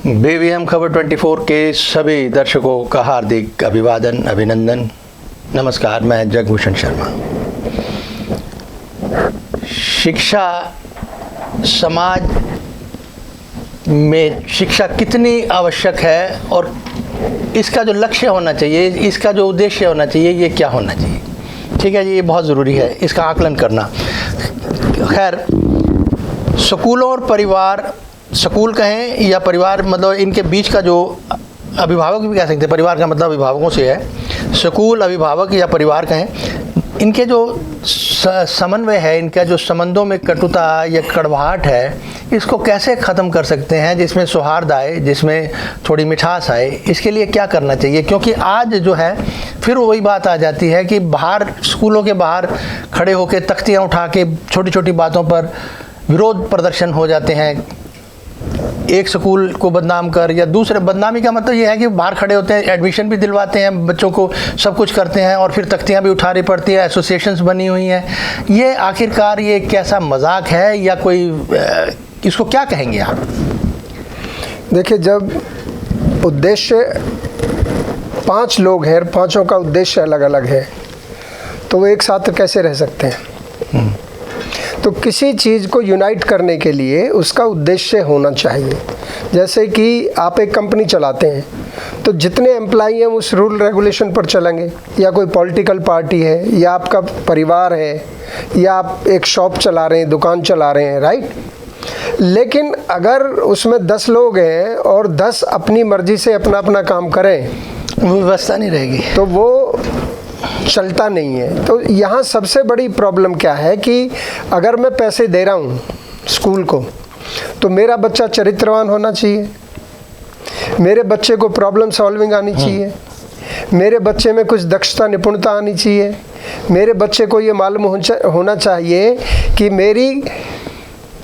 BVM खबर 24 के सभी दर्शकों का हार्दिक अभिवादन, अभिनंदन, नमस्कार। मैं जगभूषण शर्मा। शिक्षा, समाज में शिक्षा कितनी आवश्यक है और इसका जो लक्ष्य होना चाहिए, इसका जो उद्देश्य होना चाहिए, ये क्या होना चाहिए। ठीक है जी, ये बहुत ज़रूरी है इसका आकलन करना। खैर, स्कूलों और परिवार, स्कूल कहें या परिवार, मतलब इनके बीच का जो अभिभावक भी कह सकते हैं, परिवार का मतलब अभिभावकों से है। स्कूल, अभिभावक या परिवार कहें, इनके जो समन्वय है, इनका जो संबंधों में कटुता या कड़वाहट है, इसको कैसे ख़त्म कर सकते हैं जिसमें सौहार्द आए, जिसमें थोड़ी मिठास आए। इसके लिए क्या करना चाहिए, क्योंकि आज जो है फिर वही बात आ जाती है कि बाहर, स्कूलों के बाहर खड़े होकर तख्तियाँ उठा के छोटी छोटी बातों पर विरोध प्रदर्शन हो जाते हैं। एक स्कूल को बदनाम कर, या दूसरे, बदनामी का मतलब ये है कि बाहर खड़े होते हैं, एडमिशन भी दिलवाते हैं बच्चों को, सब कुछ करते हैं और फिर तख्तियाँ भी उठानी पड़ती है, एसोसिएशंस बनी हुई हैं। ये आखिरकार ये कैसा मजाक है या कोई, इसको क्या कहेंगे आप? देखिए, जब उद्देश्य 5 लोग हैं, पांचों का उद्देश्य अलग अलग है, तो वो एक साथ कैसे रह सकते हैं? तो किसी चीज़ को यूनाइट करने के लिए उसका उद्देश्य होना चाहिए। जैसे कि आप एक कंपनी चलाते हैं, तो जितने एम्प्लॉई हैं उस रूल रेगुलेशन पर चलेंगे, या कोई पॉलिटिकल पार्टी है, या आपका परिवार है, या आप एक शॉप चला रहे हैं, दुकान चला रहे हैं, राइट। लेकिन अगर उसमें 10 लोग हैं और 10 अपनी मर्जी से अपना अपना काम करें, व्यवस्था नहीं रहेगी, तो वो चलता नहीं है। तो यहाँ सबसे बड़ी प्रॉब्लम क्या है कि अगर मैं पैसे दे रहा हूँ स्कूल को, तो मेरा बच्चा चरित्रवान होना चाहिए, मेरे बच्चे को प्रॉब्लम सॉल्विंग आनी चाहिए, मेरे बच्चे में कुछ दक्षता, निपुणता आनी चाहिए, मेरे बच्चे को ये मालूम होना चाहिए कि मेरी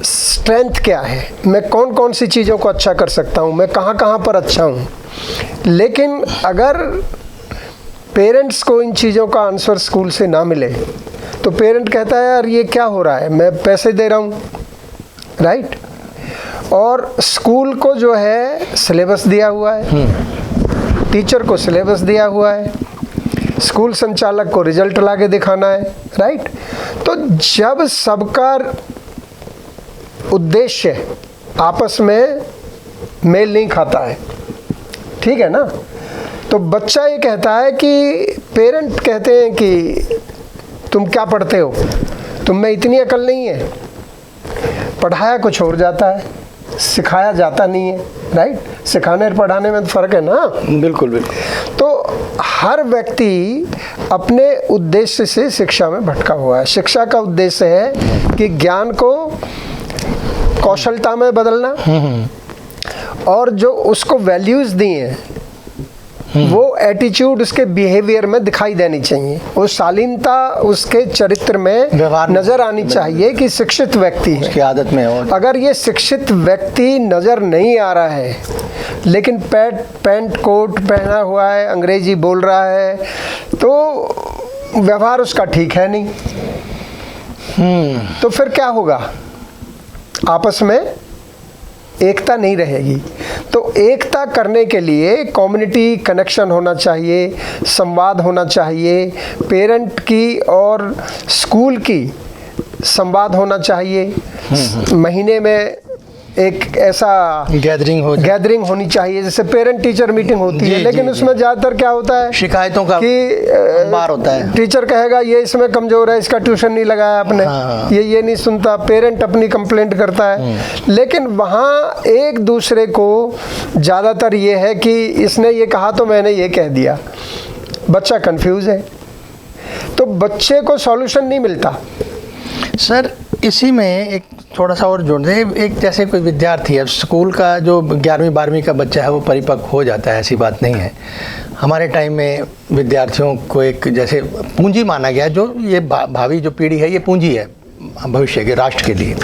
स्ट्रेंथ क्या है, मैं कौन कौन सी चीज़ों को अच्छा कर सकता हूँ, मैं कहाँ कहाँ पर अच्छा हूँ। लेकिन अगर पेरेंट्स को इन चीज़ों का आंसर स्कूल से ना मिले, तो पेरेंट कहता है यार ये क्या हो रहा है, मैं पैसे दे रहा हूँ, राइट। और स्कूल को जो है सिलेबस दिया हुआ है, टीचर को सिलेबस दिया हुआ है, स्कूल संचालक को रिजल्ट ला के दिखाना है, राइट। तो जब सबका उद्देश्य आपस में मेल नहीं खाता है, ठीक है ना, तो बच्चा ये कहता है कि पेरेंट कहते हैं कि तुम क्या पढ़ते हो, तुम में इतनी अकल नहीं है। पढ़ाया कुछ और जाता है, सिखाया जाता नहीं है, राइट। सिखाने और पढ़ाने में तो फ़र्क है ना। बिल्कुल बिल्कुल। तो हर व्यक्ति अपने उद्देश्य से शिक्षा में भटका हुआ है। शिक्षा का उद्देश्य है कि ज्ञान को कौशलता में बदलना, और जो उसको वैल्यूज़ दी हैं वो एटीट्यूड उसके बिहेवियर में दिखाई देनी चाहिए, वो शालीनता उसके चरित्र में नज़र आनी चाहिए कि शिक्षित व्यक्ति है, उसकी आदत में हो। अगर ये शिक्षित व्यक्ति नज़र नहीं आ रहा है, लेकिन पैंट कोट पहना हुआ है, अंग्रेजी बोल रहा है, तो व्यवहार उसका ठीक है नहीं। तो फिर क्या होगा, आपस में एकता नहीं रहेगी। तो एकता करने के लिए कम्युनिटी कनेक्शन होना चाहिए, संवाद होना चाहिए, पेरेंट की और स्कूल की संवाद होना चाहिए। महीने में एक ऐसा गैदरिंग होनी चाहिए, जैसे पेरेंट टीचर मीटिंग होती है, लेकिन उसमें ज़्यादातर क्या होता है, शिकायतों का कि बार होता है। टीचर कहेगा ये इसमें कमज़ोर है, इसका ट्यूशन नहीं लगाया आपने, ये नहीं सुनता, पेरेंट अपनी कंप्लेंट करता है। लेकिन वहाँ एक दूसरे को ज़्यादातर ये है कि इसने ये कहा तो मैंने ये कह दिया, बच्चा कंफ्यूज है, तो बच्चे को सॉल्यूशन नहीं मिलता। सर, इसी में एक थोड़ा सा और जोड़ दें। एक जैसे कोई विद्यार्थी है, स्कूल का जो 11वीं 12वीं का बच्चा है वो परिपक्व हो जाता है, ऐसी बात नहीं है। हमारे टाइम में विद्यार्थियों को एक जैसे पूंजी माना गया, जो ये भावी जो पीढ़ी है ये पूंजी है भविष्य के राष्ट्र के लिए।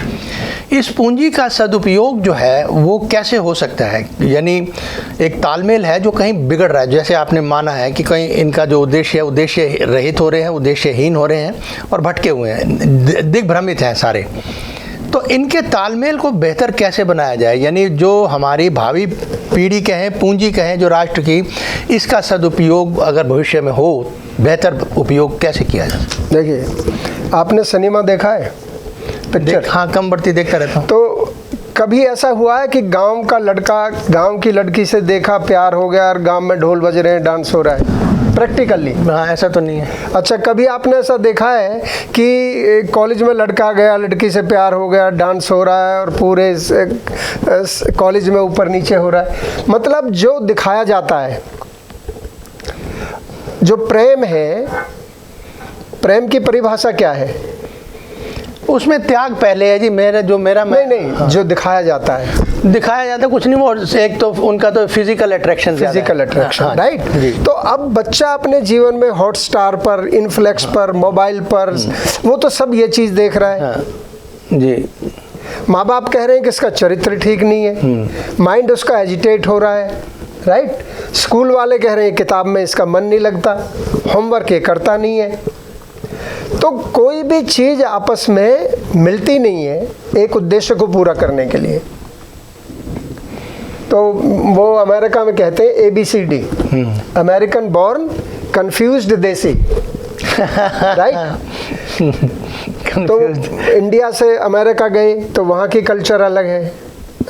इस पूंजी का सदुपयोग जो है वो कैसे हो सकता है, यानी एक तालमेल है जो कहीं बिगड़ रहा है। जैसे आपने माना है कि कहीं इनका जो उद्देश्य है, उद्देश्य रहित हो रहे हैं, उद्देश्यहीन हो रहे हैं और भटके हुए हैं, दिग्भ्रमित हैं सारे। तो इनके तालमेल को बेहतर कैसे बनाया जाए, यानी जो हमारी भावी पीढ़ी कहें, पूंजी कहें जो राष्ट्र की, इसका सदुपयोग अगर भविष्य में हो, बेहतर उपयोग कैसे किया जाए? देखिए, आपने सिनेमा देखा है, पिक्चर? हाँ, कम बढ़ती देखता रहता हूँ। तो कभी ऐसा हुआ है कि गांव का लड़का गांव की लड़की से देखा, प्यार हो गया और गांव में ढोल बज रहे हैं, डांस हो रहा है? प्रैक्टिकली हाँ, ऐसा तो नहीं है। अच्छा, कभी आपने ऐसा देखा है कि कॉलेज में लड़का गया, लड़की से प्यार हो गया, डांस हो रहा है और पूरे कॉलेज में ऊपर नीचे हो रहा है? मतलब जो दिखाया जाता है, जो प्रेम है, प्रेम की परिभाषा क्या है? उसमें त्याग पहले है जी। मेरा नहीं, हाँ। जो दिखाया जाता है कुछ नहीं, वो एक तो उनका तो फिजिकल अट्रैक्शन, हाँ, राइट। तो अब बच्चा अपने जीवन में हॉटस्टार पर, इनफ्लेक्स पर, मोबाइल पर, वो तो सब ये चीज़ देख रहा है। हाँ, जी। माँ बाप कह रहे हैं कि इसका चरित्र ठीक नहीं है, माइंड उसका एजिटेट हो रहा है, राइट। स्कूल वाले कह रहे हैं किताब में इसका मन नहीं लगता, होमवर्क ये करता नहीं है। तो कोई भी चीज़ आपस में मिलती नहीं है एक उद्देश्य को पूरा करने के लिए। तो वो अमेरिका में कहते हैं ABCD, अमेरिकन बॉर्न, कंफ्यूज्ड देसी, राइट। तो इंडिया से अमेरिका गए तो वहाँ की कल्चर अलग है,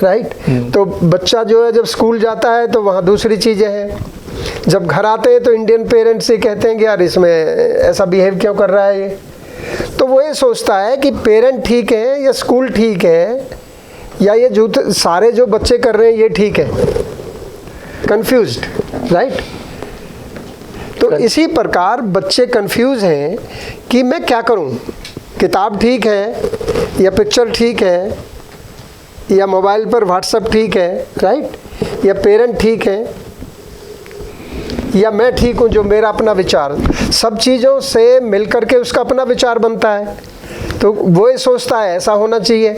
राइट। तो बच्चा जो है जब स्कूल जाता है तो वहाँ दूसरी चीज़ें हैं। जब घर आते हैं तो इंडियन पेरेंट्स से कहते हैं कि यार इसमें ऐसा बिहेव क्यों कर रहा है ये। तो वो ये सोचता है कि पेरेंट ठीक है या स्कूल ठीक है या ये सारे जो बच्चे कर रहे हैं ये ठीक है, कंफ्यूज्ड, राइट। तो इसी प्रकार बच्चे कंफ्यूज हैं कि मैं क्या करूं, किताब ठीक है या पिक्चर ठीक है या मोबाइल पर व्हाट्सएप ठीक है, राइट, या पेरेंट ठीक है या मैं ठीक हूँ जो मेरा अपना विचार। सब चीज़ों से मिल करके उसका अपना विचार बनता है। तो वो ये सोचता है ऐसा होना चाहिए।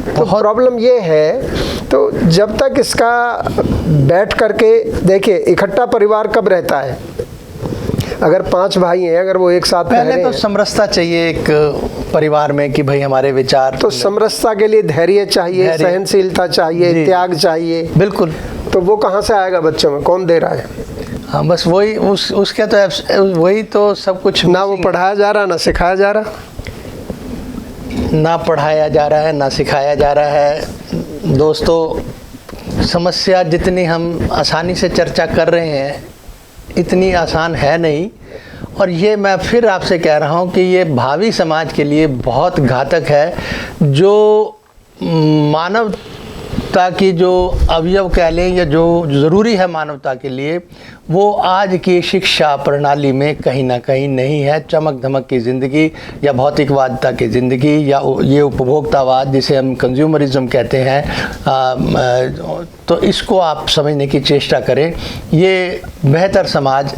तो प्रॉब्लम ये है, तो जब तक इसका बैठ करके देखिए, इकट्ठा परिवार कब रहता है? अगर 5 भाई हैं, अगर वो एक साथ पहले तो समरसता चाहिए एक परिवार में कि भाई हमारे विचार। तो समरसता के लिए धैर्य चाहिए, सहनशीलता चाहिए, त्याग चाहिए। बिल्कुल। तो वो कहाँ से आएगा बच्चों में? कौन दे रहा है? हाँ, बस वही उसके तो वही तो सब कुछ। ना वो पढ़ाया जा रहा, ना सिखाया जा रहा। ना पढ़ाया जा रहा है, ना सिखाया जा रहा है। दोस्तों, समस्या जितनी हम आसानी से चर्चा कर रहे हैं इतनी आसान है नहीं। और ये मैं फिर आपसे कह रहा हूँ कि ये भावी समाज के लिए बहुत घातक है। जो मानवता की जो अवयव कह लें या जो ज़रूरी है मानवता के लिए, वो आज की शिक्षा प्रणाली में कहीं ना कहीं नहीं है। चमक धमक की ज़िंदगी या भौतिकवादता की ज़िंदगी या ये उपभोक्तावाद जिसे हम कंज्यूमरिज्म कहते हैं, तो इसको आप समझने की चेष्टा करें। ये बेहतर समाज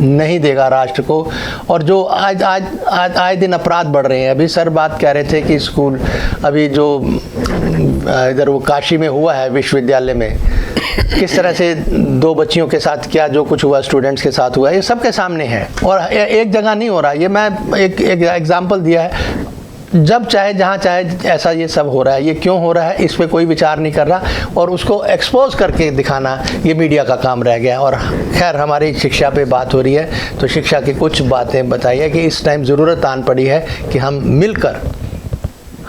नहीं देगा राष्ट्र को। और जो आज आज आज आए दिन अपराध बढ़ रहे हैं। अभी सर बात कह रहे थे कि स्कूल अभी जो इधर वो काशी में हुआ है विश्वविद्यालय में, किस तरह से 2 बच्चियों के साथ क्या जो कुछ हुआ, स्टूडेंट्स के साथ हुआ, ये सबके सामने है। और एक जगह नहीं हो रहा। ये मैं एक एग्जाम्पल दिया है। जब चाहे जहाँ चाहे ऐसा ये सब हो रहा है। ये क्यों हो रहा है इस पे कोई विचार नहीं कर रहा और उसको एक्सपोज करके दिखाना ये मीडिया का काम रह गया। और खैर, हमारी शिक्षा पे बात हो रही है तो शिक्षा की कुछ बातें बताइए कि इस टाइम ज़रूरत आन पड़ी है कि हम मिलकर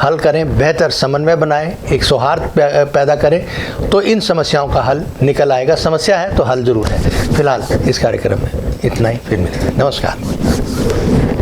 हल करें, बेहतर समन्वय बनाएं, एक सौहार्द पैदा करें, तो इन समस्याओं का हल निकल आएगा। समस्या है तो हल ज़रूर है। फिलहाल इस कार्यक्रम में इतना ही, फिर मिलेंगे। नमस्कार।